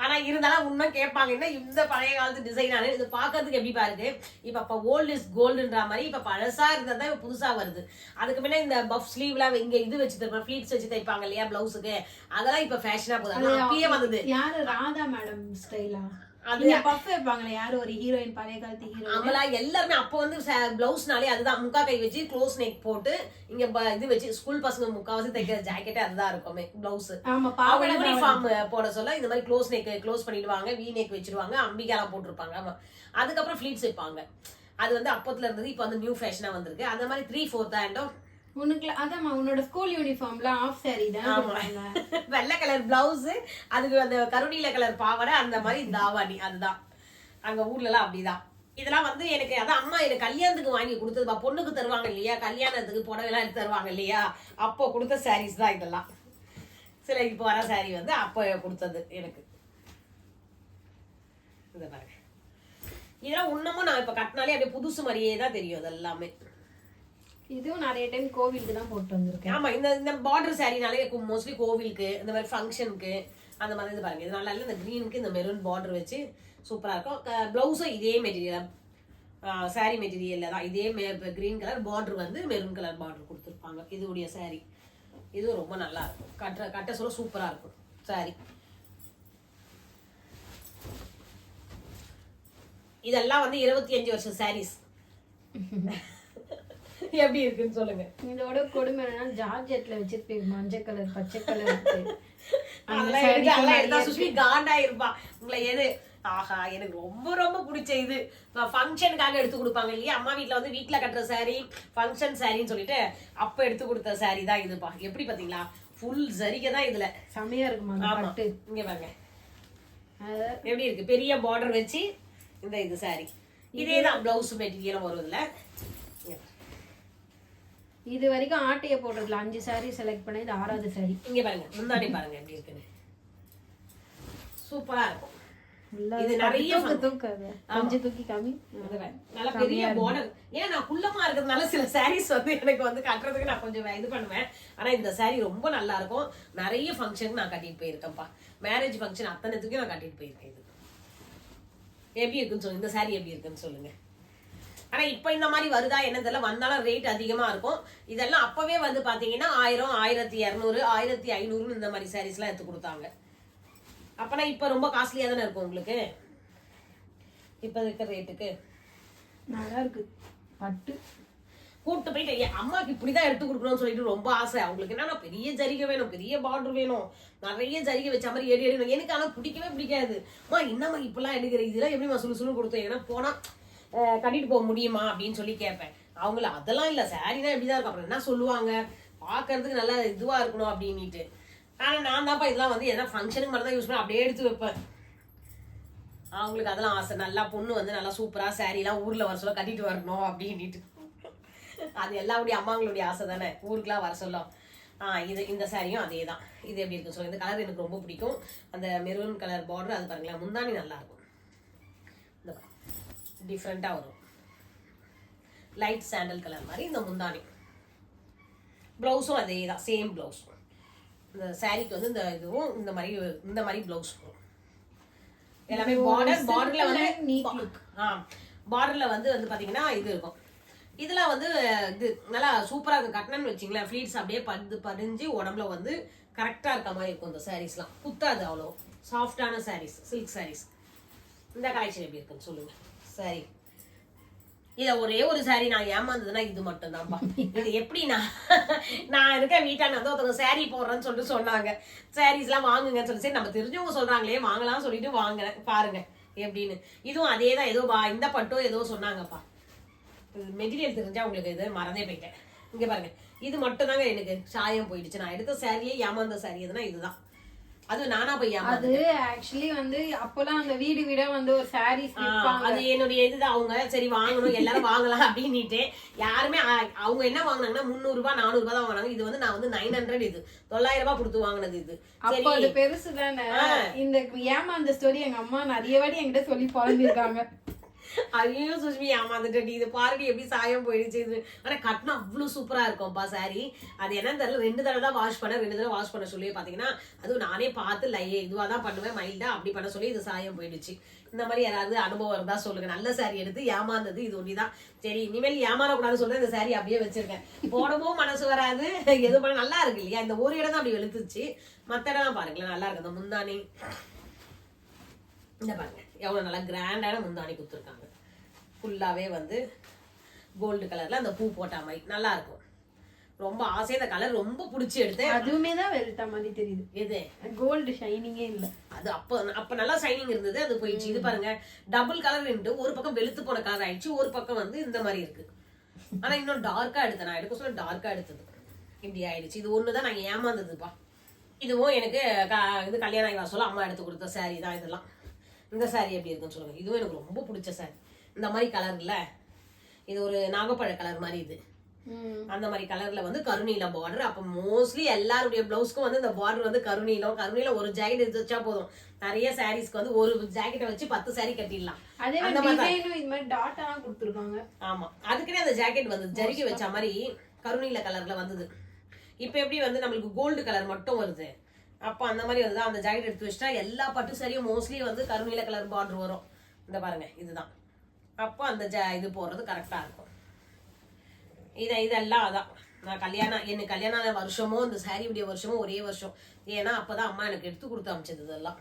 ஆனா இருந்தாலும் இன்னும் கேட்பாங்க, என்ன இந்த பழைய காலத்து டிசைன் ஆனு. இது பாக்குறதுக்கு எப்படி பாருங்க, இப்ப ஓல்டு இஸ் கோல்டுன்ற மாதிரி இப்ப பழசா இருந்ததா இப்ப புதுசா வருது. அதுக்கு முன்ன இந்த பஃப் ஸ்லீவ்லாம் இங்க இது வச்சு தைப்பாங்க, ஃபிளீட்ஸ் வச்சு தைப்பாங்க இல்லையா பிளவுஸுக்கு, அதெல்லாம் இப்ப ஃபேஷனா போகுது. அப்பயே வந்தது. யாரு ராதா மேடம் ஸ்டைலா அது பஃப் வைப்பாங்களே, யாரு ஒரு ஹீரோயின், பழைய காலத்து ஹீரோயின். அவங்களா எல்லாருமே அப்போ வந்து பிளவுஸ்னாலே அதுதான், முக்கா கை வச்சு க்ளோஸ் நெக் போட்டு இங்க இது வச்சு ஸ்கூல் பசங்க முக்காவாசி தைக்கிற ஜாக்கெட் அதுதான் இருக்குமே பிளவுஸ். யூனிஃபார்ம் போட சொல்ல இந்த மாதிரி க்ளோஸ் நெக் க்ளோஸ் பண்ணிடுவாங்க, வி நெக் வச்சிருவாங்க, அம்பிகாலாம் போட்டிருப்பாங்க. ஆமா, அதுக்கப்புறம் ஃபிளீட்ஸ் வைப்பாங்க. அது வந்து அப்பத்துல இருந்தது, இப்போ வந்து நியூ ஃபேஷனா வந்திருக்கு. அந்த மாதிரி 3/4 ஹேண்டோ உனக்கு அதான் உன்னோட ஸ்கூல் யூனிஃபார்ம்ல ஆஃப் சாரி தான், வெள்ளை கலர் பிளவுஸ், அதுக்கு அந்த கருநீல கலர் பாவாடை, அந்த மாதிரி தாவாணி. அதுதான் அங்க ஊர்ல எல்லாம் அப்படிதான். இதெல்லாம் வந்து எனக்கு அதான் அம்மா எனக்கு கல்யாணத்துக்கு வாங்கி கொடுத்ததுப்பா. பொண்ணுக்கு தருவாங்க இல்லையா, கல்யாணத்துக்கு புடவை எல்லாம் எடுத்து தருவாங்க இல்லையா, அப்போ கொடுத்த சாரீஸ் தான் இதெல்லாம். சில இப்போ வர சாரி வந்து அப்போ கொடுத்தது எனக்கு. இதை பாருங்க, இதெல்லாம் இன்னமும் நான் இப்ப கட்டினாலே அப்படியே புதுசு மாதிரியே தான் தெரியும். அது எல்லாமே இதுவும் நிறைய டைம் கோவிலுக்கு தான் போட்டு வந்திருக்கேன். ஆமா, இந்த பார்டர் சாரினாலே மோஸ்ட்லி கோவிலுக்கு, இந்த மாதிரி ஃபங்க்ஷனுக்கு அந்த மாதிரி. இது பாருங்க, இது நல்லா இல்லை. இந்த கிரீனுக்கு இந்த மெரூன் பார்டர் வச்சு சூப்பரா இருக்கும். பிளவுஸும் இதே மெட்டீரியல், சாரி மெட்டீரியல்ல தான். இதே கிரீன் கலர் பார்டர் வந்து மெரூன் கலர் பார்டர் கொடுத்துருப்பாங்க. இதுடைய சாரி இதுவும் ரொம்ப நல்லா இருக்கும். கட்ட சொல்ல சூப்பரா இருக்கும் சாரி. இதெல்லாம் வந்து 25 வருஷம் சாரீஸ். எப்படி இருக்குன்னு சொல்லுங்க. இதோட கொடுமை என்னன்னா ஜார்ஜெட்ல வச்சிருப்பீங்க, மஞ்சள் கலர், பச்சை கலர். சுஷ்மி காண்டா இருப்பா. உங்களை எது ஆஹா எனக்கு ரொம்ப ரொம்ப பிடிச்ச இது ஃபங்க்ஷனுக்காக எடுத்து கொடுப்பாங்க இல்லையா, அம்மா வீட்டுல வந்து வீட்டுல கட்டுற சாரி ஃபங்க்ஷன் சாரின்னு சொல்லிட்டு அப்ப எடுத்து கொடுத்த சாரி தான் இதுப்பா. எப்படி பாத்தீங்களா, ஃபுல் ஜரிகை தான் இதுல. செமையா இருக்குமா? ஆமா, இங்க பாருங்க எப்படி இருக்கு, பெரிய பார்டர் வச்சு இந்த இது சாரி. இதேதான் பிளவுஸ் மெட்டீரியலும் வரும் இதுல. இது வரைக்கும் ஆட்டைய போடுறதுல 5 சாரி செலக்ட் பண்ண, இது 6வது சாரி. இங்க பாருங்க முந்தானி பாருங்க எப்படி இருக்குன்னு, சூப்பரா இருக்கும். இது நிறைய கொஞ்சம் தூக்கி காமி, நல்ல பெரிய பார்டர். ஏன்னா நான் குள்ளமா இருக்கிறதுனால சில சாரீஸ் வந்து எனக்கு வந்து கட்டுறதுக்கு நான் கொஞ்சம் இது பண்ணுவேன். ஆனா இந்த சாரி ரொம்ப நல்லா இருக்கும். நிறைய ஃபங்க்ஷனுக்கு நான் கட்டிட்டு போயிருக்கேன்ப்பா. மேரேஜ் ஃபங்க்ஷன் அத்தனைத்துக்கும் நான் கட்டிட்டு போயிருக்கேன். இது எப்படி இருக்குன்னு சொல்லுங்க, இந்த சாரி எப்படி இருக்குன்னு சொல்லுங்க. ஆனா இப்ப இந்த மாதிரி வருதா என்ன தெரியல, வந்தாலும் ரேட் அதிகமா இருக்கும். இதெல்லாம் அப்பவே வந்து பாத்தீங்கன்னா 1000, 1200, 1500 இந்த மாதிரி சாரீஸ் எல்லாம் எடுத்து கொடுத்தாங்க. அப்பனா இப்ப ரொம்ப காஸ்ட்லியா தானே இருக்கும் உங்களுக்கு இப்ப இருக்கிற ரேட்டுக்கு. நல்லா இருக்கு. பட்டு கூட்டு போயிட்டு என் அம்மாக்கு இப்படிதான் எடுத்து கொடுக்கணும்னு சொல்லிட்டு ரொம்ப ஆசை. அவங்களுக்கு என்னன்னா பெரிய ஜரிகை வேணும், பெரிய பார்டர் வேணும், நிறைய ஜரிகை வச்ச மாதிரி ஏறி ஏறி. எனக்கு ஆனா பிடிக்கவே பிடிக்காது. என்னம்மா இப்பெல்லாம் எடுக்கிற, இதெல்லாம் எப்படிமா சுழு கொடுத்தோம், ஏன்னா போனா கட்டிட்டு போக முடியுமா அப்படின்னு சொல்லி கேட்பேன். அவங்கள அதெல்லாம் இல்ல, சாரினா எப்படிதான் இருக்கும், அப்புறம் என்ன சொல்லுவாங்க, பாக்குறதுக்கு நல்லா இதுவா இருக்கணும் அப்படின்ட்டு. ஆனா நான் தான்ப்பா இதெல்லாம் வந்து எதனா ஃபங்க்ஷனுக்கு மட்டும் தான் யூஸ் பண்ண, அப்படியே எடுத்து வைப்பேன். அவங்களுக்கு அதெல்லாம் ஆசை, நல்லா பொண்ணு வந்து நல்லா சூப்பரா சாரிலாம் ஊர்ல வர சொல்ல கட்டிட்டு வரணும் அப்படின்ட்டு. அது எல்லாருடைய அம்மாங்களுடைய ஆசை தானே, ஊருக்குலாம் வர சொல்லும். இது இந்த சாரியும் அதே தான். இது எப்படி இருக்குன்னு சொல்லுங்க. இந்த கலர் எனக்கு ரொம்ப பிடிக்கும். அந்த மெரூன் கலர் பார்டர், அது பாருங்களேன், முந்தானி நல்லா இருக்கும். இந்த டிஃப்ரெண்டா வரும், லைட் சாண்டல் கலர் மாதிரி இந்த முந்தானி. பிளவுஸும் அதே தான், சேம் பிளவுஸ். இந்த சாரிக்கு வந்து இந்த இதுவும் இந்த மாதிரி பிளவுஸ் வரும். எல்லாமே பார்டர்ல வந்து பார்டர்ல வந்து பாத்தீங்கன்னா இது இருக்கும். இதுல வந்து இது நல்லா சூப்பரா இருக்கும். கட்டணம்னு வச்சிங்களேன், ஃபிளீட்ஸ் அப்படியே பதிஞ்சு உடம்புல வந்து கரெக்டா இருக்க மாதிரி இருக்கும். இந்த சாரீஸ்லாம் குத்தாது, அவ்வளோ சாஃப்டான சாரீஸ், சில்க் சாரீஸ். இந்த கலெக்ஷன் எப்படி இருக்குன்னு சொல்லுங்க. சரி, இத ஒரே ஒரு சாரி நான் ஏமாந்ததுன்னா இது மட்டும் தான்ப்பா. இது எப்படின்னா, நான் இருக்க வீட்டான வந்து ஒருத்தவங்க சாரி போடுறேன்னு சொல்லிட்டு சொன்னாங்க, சாரீஸ் எல்லாம் வாங்குங்கன்னு சொல்லி. சரி நம்ம தெரிஞ்சவங்க சொல்றாங்களே வாங்கலாம் சொல்லிட்டு வாங்கினேன். பாருங்க எப்படின்னு. இதுவும் அதே தான், ஏதோ இந்த பட்டோ ஏதோ சொன்னாங்கப்பா. மெட்டீரியல் தெரிஞ்சா உங்களுக்கு இது மறந்தே போயிட்டேன். இங்க பாருங்க, இது மட்டும் தாங்க எனக்கு சாயம் போயிடுச்சு. நான் எடுத்த சாரியே ஏமாந்த சாரி எதுனா இதுதான். அது நானா போய் அது ஆக்சுவலி வந்து அப்பெல்லாம் அந்த வீடு வீடா வந்து ஒரு சாரீஸ் விற்பாங்க. அது என்னுடைய இதுதான். அவங்க சரி வாங்கணும், எல்லாரும் வாங்கலாம் அப்படின்னுட்டு யாருமே அவங்க என்ன வாங்கினாங்கன்னா 300 ரூபாய் 400 ரூபாய் தான் வாங்கினாங்க. இது வந்து நான் வந்து 900, இது 900 ரூபாய் கொடுத்து வாங்கினது. இது அப்ப அது பெருசு தானே. இந்த ஏமாந்த ஸ்டோரி எங்க அம்மா நிறைய வாட்டி என்கிட்ட சொல்லி பழந்திருக்காங்க. ஐயோ சுஷ்மி ஏமாந்துட்டு, இது பாருடி எப்படி சாயம் போயிடுச்சு. இது ஆனா கட்டினா அவ்வளவு சூப்பரா இருக்கும்ப்பா சாரி. அது என்னன்னு தெரியல, 2 தடவை தான் வாஷ் பண்ண, 2 தடவை வாஷ் பண்ண சொல்லி பாத்தீங்கன்னா அதுவும் நானே பார்த்து இதுவா தான் பண்ணுவேன், மைல்டா அப்படி பண்ண சொல்லி இது சாயம் போயிடுச்சு. இந்த மாதிரி யாராவது அனுபவம் இருந்தா சொல்லுங்க. நல்ல சாரி எடுத்து ஏமாந்தது இது ஒண்ணுதான். சரி இனிமேல் ஏமாறக்கூடாதுன்னு சொல்லிட்டு இந்த சாரி அப்படியே வச்சிருக்கேன். போடவும் மனசு வராது, எது பண்ண நல்லா இருக்கு இல்லையா. இந்த ஒரு இடம் தான் அப்படி வெளுத்துச்சு, மத்த இடம் பாருங்களேன் நல்லா இருக்கு. இந்த முந்தானி இந்த பாருங்க எவ்வளவு நல்லா கிராண்டான முந்தானி கொடுத்துருக்காங்க. ஃபுல்லாவே வந்து கோல்டு கலர்ல அந்த பூ போட்ட மாதிரி நல்லா இருக்கும். ரொம்ப ஆசையா இந்த கலர் ரொம்ப பிடிச்சி எடுத்தேன். அதுவுமே தான் வெளுத்த மாதிரி தெரியுது. எது கோல்டு ஷைனிங்கே இல்ல. அது அப்ப நல்லா ஷைனிங் இருந்தது, அது போயிடுச்சு. இது பாருங்க டபுள் கலர் இருந்து ஒரு பக்கம் வெளுத்து போன கலர் ஆயிடுச்சு, ஒரு பக்கம் வந்து இந்த மாதிரி இருக்கு. ஆனா இன்னும் டார்க்கா எடுத்தேன். நான் எடுக்க சொல்ல டார்க்கா எடுத்தது இப்படி ஆயிடுச்சு. இது ஒண்ணுதான் நான் ஏமாந்ததுப்பா. இதுவும் எனக்கு இது கல்யாணம் ஆகி சொல்ல அம்மா எடுத்து கொடுத்த சாரி தான் இதெல்லாம். இந்த சாரி எப்படி இருக்குன்னு சொல்லுங்க. இதுவும் எனக்கு ரொம்ப பிடிச்ச சாரி. இந்த மாதிரி கலர் இல்ல, இது ஒரு நாகப்பழ கலர் மாதிரி. இது அந்த மாதிரி கலர்ல வந்து கருநீல பார்டர். அப்ப மோஸ்ட்லி எல்லாருடைய பிளவுஸ்க்கும் வந்து இந்த பார்டர் வந்து கருநீலம் ஒரு ஜாக்கெட் எடுத்து வச்சா போதும். நிறைய சாரீஸ்க்கு வந்து ஒரு ஜாக்கெட்டை வச்சு 10 சாரி கட்டிடலாம். அந்த மாதிரி டாட்டா கொடுத்துருக்காங்க. ஆமா, அதுக்குன்னே அந்த ஜாக்கெட் வந்து ஜரிகை வச்ச மாதிரி கருநீல கலர்ல வந்தது. இப்ப எப்படி வந்து நம்மளுக்கு கோல்டு கலர் மட்டும் வருது, அப்ப அந்த மாதிரி வந்து அந்த ஜாக்கெட் எடுத்து வச்சுட்டா எல்லா பட்டு சாரியும் மோஸ்ட்லி வந்து கருநீல கலர் பார்டர் வரும். இந்த பாருங்க இதுதான். அப்போ அந்த இது போடுறது கரெக்டா இருக்கும். இதெல்லாம் அதான் நான் எனக்கு கல்யாண வருஷமோ இந்த சாரியுடைய வருஷமோ ஒரே வருஷம். ஏன்னா அப்பதான் அம்மா எனக்கு எடுத்து கொடுத்து அமிச்சது இதெல்லாம்.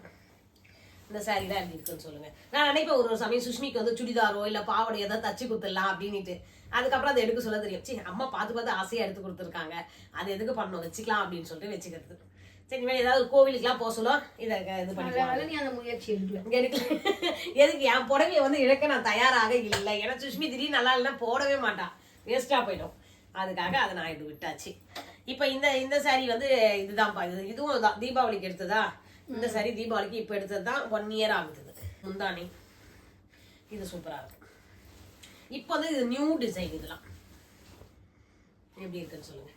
இந்த சாரி தான் எப்படி இருக்குன்னு சொல்லுங்க. நான் நினைப்பேன் ஒரு சமயம் சுஷ்மிக்கு வந்து சுடிதாரோ இல்ல பாவடை ஏதாவது தச்சு கொடுத்துடலாம் அப்படின்னுட்டு. அதுக்கப்புறம் அதை எடுக்க சொல்ல தெரியும். சரி அம்மா பார்த்து ஆசையா எடுத்து கொடுத்துருக்காங்க, அது எதுக்கு பண்ணணும், வச்சுக்கலாம் அப்படின்னு சொல்லிட்டு வச்சுக்கிறது. சரி ஏதாவது கோவிலுக்குலாம் போக சொல்லும் இதை இது பண்ணி அந்த முயற்சி எடுக்கல. எதுக்கு என் புடவைய வந்து இழக்க நான் தயாராக இல்லை. ஏன்னா சுஷ்மி திடீர்னு நல்லா இல்லைன்னா போடவே மாட்டான், வேஸ்டா போயிடும். அதுக்காக அதை நான் இது விட்டாச்சு. இப்ப இந்த சாரி வந்து இதுதான்ப்பா. இதுவும் தீபாவளிக்கு எடுத்ததா. இந்த சாரி தீபாவளிக்கு இப்போ எடுத்தது தான் 1 இயர் ஆகுது. முந்தானி இது சூப்பரா இருக்கும். இப்போ வந்து இது நியூ டிசைன். இதெல்லாம் எப்படி இருக்குன்னு சொல்லுங்க.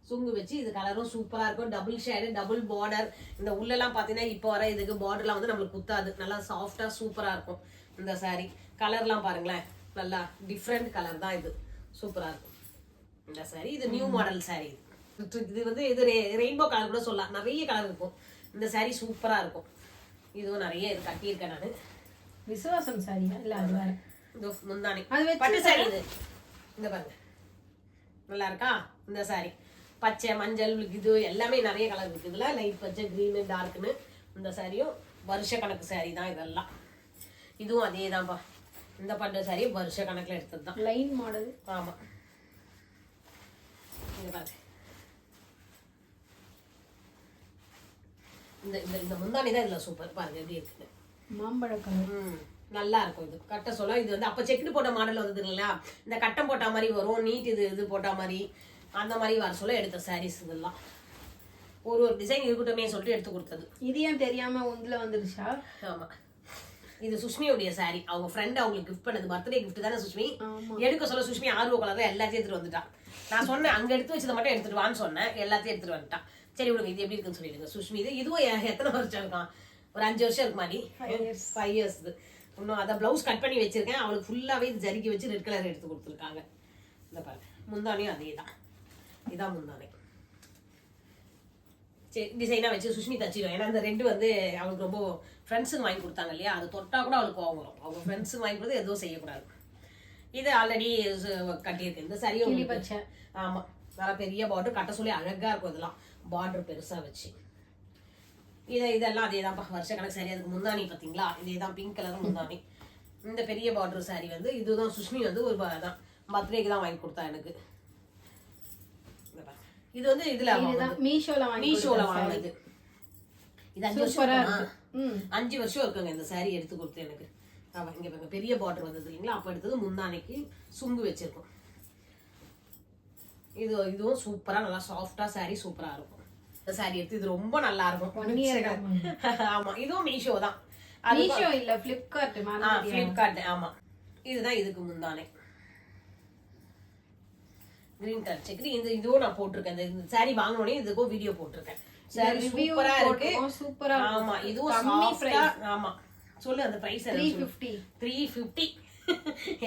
சுங்கு வச்சு இது கலரும் சூப்பரா இருக்கும். Double shade, double border. இந்த உள்ளெல்லாம் பாத்தீங்கன்னா இப்போ வர இதுக்கு பார்டர்லாம் வந்து நம்மளுக்கு குத்தாது. நல்லா சாஃப்டா சூப்பரா இருக்கும் இந்த சாரி. கலர்லாம் பாருங்களேன், நல்லா டிஃப்ரெண்ட் கலர் தான். இது சூப்பரா இருக்கும் இந்த சாரி. இது நியூ மாடல் சாரி. இது வந்து இது ரெயின்போ கலர் கூட சொல்லலாம். நிறைய கலர் இருக்கும். இந்த சாரி சூப்பரா இருக்கும். இதுவும் நிறைய இது கட்டியிருக்கேன் நான். விசுவாசம் சாரி இல்ல அது வேற. இது முந்தானி அது பட்டு சாரி. இது இந்த பாருங்க, நல்லா இருக்கா இந்த சாரி. பச்சை, மஞ்சள், இது எல்லாமே நிறைய கலர் இருக்கு. இதுல லைட் பச்சை, கிரீனு, டார்க்னு. இந்த சாரியும் வருஷ கணக்கு சாரி தான் இதெல்லாம். இதுவும் அதே தான்ப்பா. இந்த பட்டு சாரி வருஷ கணக்குல எடுத்தது தான். Line model. ஆமா, இங்க பாருங்க. இந்த இந்த முந்தானி தான் இதுல சூப்பர். பாருங்க எப்படி இருக்குன்னு. மாம்பழ கலர். நல்லா இருக்கும். இது கட்ட சொல்ல இது வந்து அப்ப செக்குடு போட்ட மாடல் வந்தது இல்லையா, இந்த கட்டம் போட்ட மாதிரி வரும். நீட் இது போட்ட மாதிரி அந்த மாதிரி வர சொல்ல எடுத்த சாரீஸ் இதெல்லாம். ஒரு டிசைன் இருக்கட்டுமே சொல்லிட்டு எடுத்து கொடுத்தது. இது ஏன் தெரியாம உந்துல வந்துருச்சா? ஆமா, இது சுஷ்மியோடைய சாரி. அவங்க ஃப்ரெண்ட் அவங்களுக்கு கிஃப்ட் பண்ணது, பர்த்டே கிஃப்ட் தானே சுஷ்மி. எடுக்க சொல்ல சுஷ்மி ஆர்வ கலர் எல்லாத்தையும் எடுத்துட்டு வந்துட்டான். நான் சொன்னேன் அங்க எடுத்து வச்சதை மட்டும் எடுத்துட்டு வான்னு சொன்னேன். எல்லாத்தையும் எடுத்துட்டு வந்துட்டான். சரி விடுங்க, இது எப்படி இருக்குன்னு சொல்லிடுங்க. சுஷ்மி இதுவும் எத்தனை வருஷம் இருக்கான்? ஒரு 5 வருஷம் இருக்கு மாதிரி. 5 இயர்ஸ். இன்னும் அதை பிளவுஸ் கட் பண்ணி வச்சிருக்கேன். அவளுக்கு ஃபுல்லாவே இது ஜரிக்கி வச்சு ரெட் கலர் எடுத்து கொடுத்துருக்காங்க. இந்த பாருங்க, முந்தானியும் அதே தான். இதான் முந்தானி. சரி, டிசைனா வச்சு சுஷ்மி தச்சிடும். ஏன்னா இந்த ரெண்டு வந்து அவளுக்கு ரொம்ப ஃப்ரெண்ட்ஸுக்கு வாங்கி கொடுத்தாங்க இல்லையா, அது தொட்டா கூட அவளுக்கு கோவம் வரும். அவங்க ஃப்ரெண்ட்ஸுக்கு வாங்கி கொடுத்து எதுவும் செய்யக்கூடாது. இது ஆல்ரெடி கட்டியிருக்கு. இந்த சரியும் ஆமா, நல்லா பெரிய பார்டர். கட்ட சொல்லி அழகா இருக்கும். இதெல்லாம் பார்டர் பெருசா வச்சு இதெல்லாம் அதே தான் வருஷ கணக்கு சாரி. அதுக்கு முந்தானி பாத்தீங்களா, இதே தான் பிங்க் கலர் முந்தானி. இந்த பெரிய பார்டர் சாரி வந்து இதுதான் சுஷ்மி வந்து ஒரு தான் பர்த்டேக்கு தான் வாங்கி கொடுத்தா எனக்கு. இது வந்து இதுல மீஷோல வாங்கினது. இது 5 வருஷம் இருக்குங்க இந்த சாரி எடுத்து கொடுத்து எனக்கு. இங்க பாருங்க, பெரிய பார்டர் வந்தது இல்லைங்களா, அப்ப எடுத்தது. முந்தானிக்கு சுங்கு வச்சிருக்கோம். இதுவும் சூப்பரா நல்லா சாஃப்டா சாரி சூப்பரா இருக்கும். இந்த சாரி எடுத்து இது ரொம்ப நல்லா இருக்கும். ஆமா, இதுவும் மீஷோ தான். மீஷோ இல்ல, பிளிப்கார்ட். ஆமா, இதுதான் இதுக்கு முந்தானே. Green colour check. இதுவும் நான் போட்டிருக்கேன். இந்த சாரி வாங்கினோடனே இதுக்கும் வீடியோ போட்டிருக்கேன். சாரி சூப்பரா இருக்கு. சூப்பரா. ஆமா, இதுவும் சாஃப்டா. ஆமா, சொல்லு அந்த பிரைஸ். 350.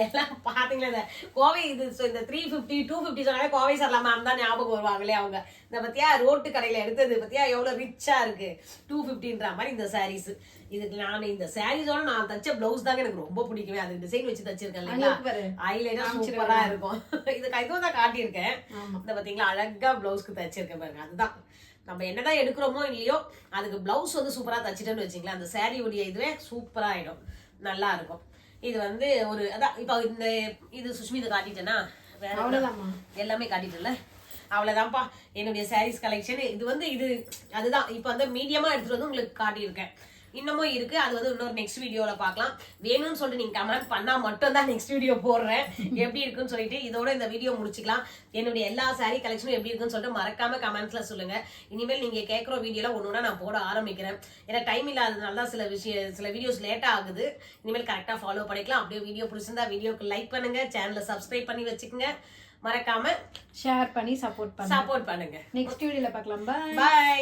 எல்லாம் பாத்தீங்களா, இந்த கோவை இது இந்த 350 250 சொன்னாலே கோவை சரலா மேம் தான் ஞாபகம் வருவாங்களே அவங்க. இந்த பத்தியா ரோட்டு கடையில எடுத்தது பத்தியா எவ்வளவு ரிச்சா இருக்கு. 250ன்ற மாதிரி இந்த சாரீஸ். இதுக்கு நான் இந்த சாரீஸோட நான் தச்ச பிளவுஸ் தாங்க எனக்கு ரொம்ப பிடிக்குமே. அது டிசைன் வச்சு தச்சிருக்கேன் இல்லைங்களா, ஐலைனர் சூப்பரா இருக்கும். இதுவும் தான் காட்டியிருக்கேன். இந்த பாத்தீங்களா அழகா பிளவுஸ்க்கு தச்சிருக்கேன் பாருங்க. அதுதான் நம்ம என்னதான் எடுக்கிறோமோ இல்லையோ, அதுக்கு பிளவுஸ் வந்து சூப்பரா தச்சிட்டேன்னு வச்சுங்களேன், அந்த சாரி உடைய இதுவே சூப்பரா ஆயிடும், நல்லா இருக்கும். இது வந்து ஒரு அதான் இப்ப இந்த இது சுஷ்மிதை காட்டிட்டேன்னா எல்லாமே காட்டிட்டேன்ல, அவ்வளவுதான்ப்பா என்னுடைய சாரீஸ் கலெக்ஷன். இது வந்து இது அதுதான் இப்ப வந்து மீடியமா எடுத்துட்டு வந்து உங்களுக்கு காட்டியிருக்கேன். இன்னமும் இருக்கு. அது வந்து இன்னொரு நெக்ஸ்ட் வீடியோல பார்க்கலாம். வேணும்னு சொல்லிட்டு நீங்க கமெண்ட் பண்ணா மட்டும் தான் நெக்ஸ்ட் வீடியோ போடுறேன் எப்படி இருக்குன்னு சொல்லிட்டு. இதோட இந்த வீடியோ முடிச்சுக்கலாம். என்னுடைய எல்லா சாரி கலெக்ஷனும் எப்படி இருக்குன்னு சொல்லிட்டு மறக்காம கமெண்ட்ஸ்ல சொல்லுங்க. இனிமேல் நீங்க கேட்குற வீடியோல ஒன்னொன்னா நான் போட ஆரம்பிக்கிறேன். ஏன்னா டைம் இல்லாததுனால தான் சில வீடியோஸ் லேட்டா ஆகுது. இனிமேல் கரெக்டா ஃபாலோ பண்ணிக்கலாம். அப்படியே வீடியோ பிடிச்சிருந்தா வீடியோக்கு லைக் பண்ணுங்க, சேனலை சப்ஸ்கிரைப் பண்ணி வச்சுக்கோங்க, மறக்காம ஷேர் பண்ணி சப்போர்ட் பண்ணுங்க. நெக்ஸ்ட் வீடியோல பார்க்கலாம். பை.